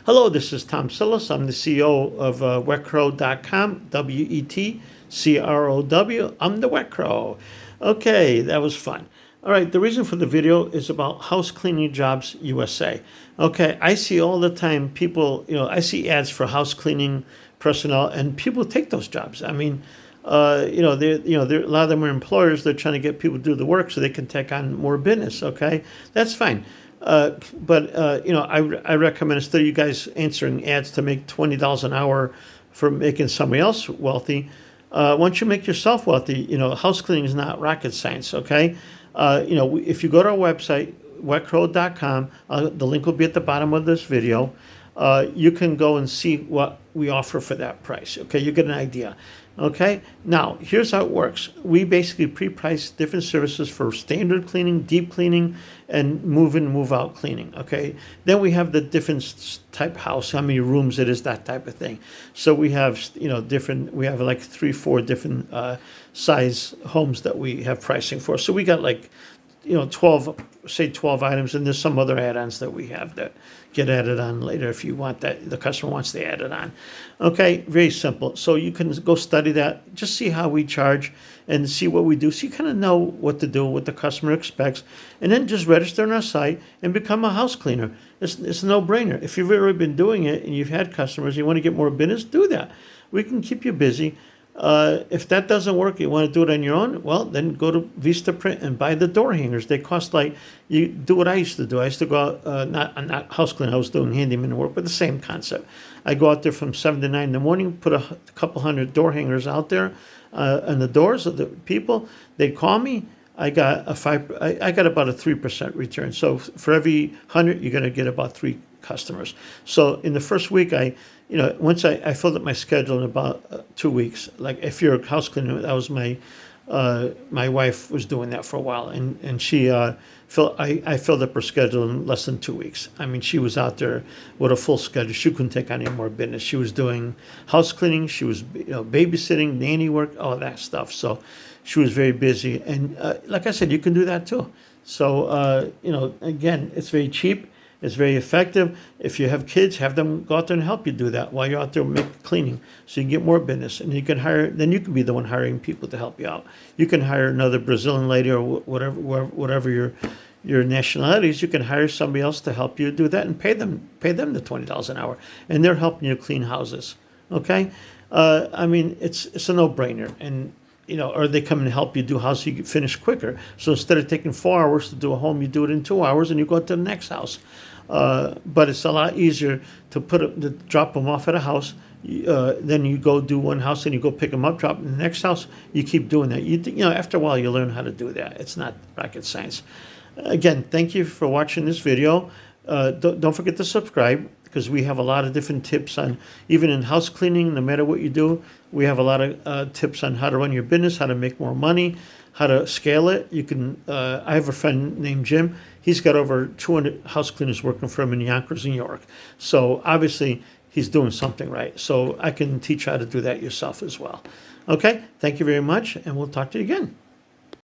Hello, this is Tom Sillis. I'm the CEO of wetcrow.com, WETCROW. I'm the Wet Crow. Okay, that was fun. All right, the reason for the video is about House Cleaning Jobs USA. Okay, I see all the time people, I see ads for house cleaning personnel, and people take those jobs. I mean, a lot of them are employers. They're trying to get people to do the work so they can take on more business. Okay, that's fine. I recommend instead of you guys answering ads to make $20 an hour for making somebody else wealthy, once you make yourself wealthy, house cleaning is not rocket science. Okay, if you go to our website, wetcrow.com, the link will be at the bottom of this video. You can go and see what we offer for that price. Okay, you get an idea. Okay, now here's how it works. We basically pre-price different services for standard cleaning, deep cleaning, and move in, move out cleaning. Okay, then we have the different type house, how many rooms it is, that type of thing. So we have different. We have like 3-4 different size homes that we have pricing for. So we got like 12 items, and there's some other add-ons that we have that get added on later if you want that, the customer wants to add it on. Okay, very simple. So you can go study that, just see how we charge and see what we do, so you kind of know what to do, what the customer expects, and then just register on our site and become a house cleaner. It's a no-brainer. If you've already been doing it and you've had customers, you want to get more business, do that. We can keep you busy. If that doesn't work, you want to do it on your own, well, then go to Vistaprint and buy the door hangers. They cost you do what I used to do. I used to go out, not house cleaning, I was doing handyman work, but the same concept. I go out there from 7 to 9 in the morning, put a couple hundred door hangers out there on the doors of the people. They'd call me. I got about a 3% return. So for every 100, you're going to get about 3 customers. So in the first week, once I filled up my schedule in about 2 weeks. Like if you're a house cleaner, that was my wife was doing that for a while, and she I filled up her schedule in less than 2 weeks. I mean, she was out there with a full schedule. She couldn't take on any more business. She was doing house cleaning. She was babysitting, nanny work, all that stuff. So she was very busy. And like I said, you can do that too. So again, it's very cheap. It's very effective. If you have kids, have them go out there and help you do that while you're out there cleaning, so you can get more business. And you can you can be the one hiring people to help you out. You can hire another Brazilian lady or whatever your nationality is. You can hire somebody else to help you do that and pay them the $20 an hour, and they're helping you clean houses. Okay, I mean it's a no-brainer, and or they come and help you do house, you finish quicker. So instead of taking 4 hours to do a home, you do it in 2 hours and you go to the next house. But it's a lot easier to drop them off at a house. Then you go do one house and you go pick them up, drop them in the next house. You keep doing that. After a while, you learn how to do that. It's not rocket science. Again, thank you for watching this video. Don't forget to subscribe, because we have a lot of different tips on, even in house cleaning, no matter what you do, we have a lot of tips on how to run your business, how to make more money, how to scale it. You can. I have a friend named Jim. He's got over 200 house cleaners working for him in Yonkers, New York. So obviously he's doing something right. So I can teach you how to do that yourself as well. Okay, thank you very much, and we'll talk to you again.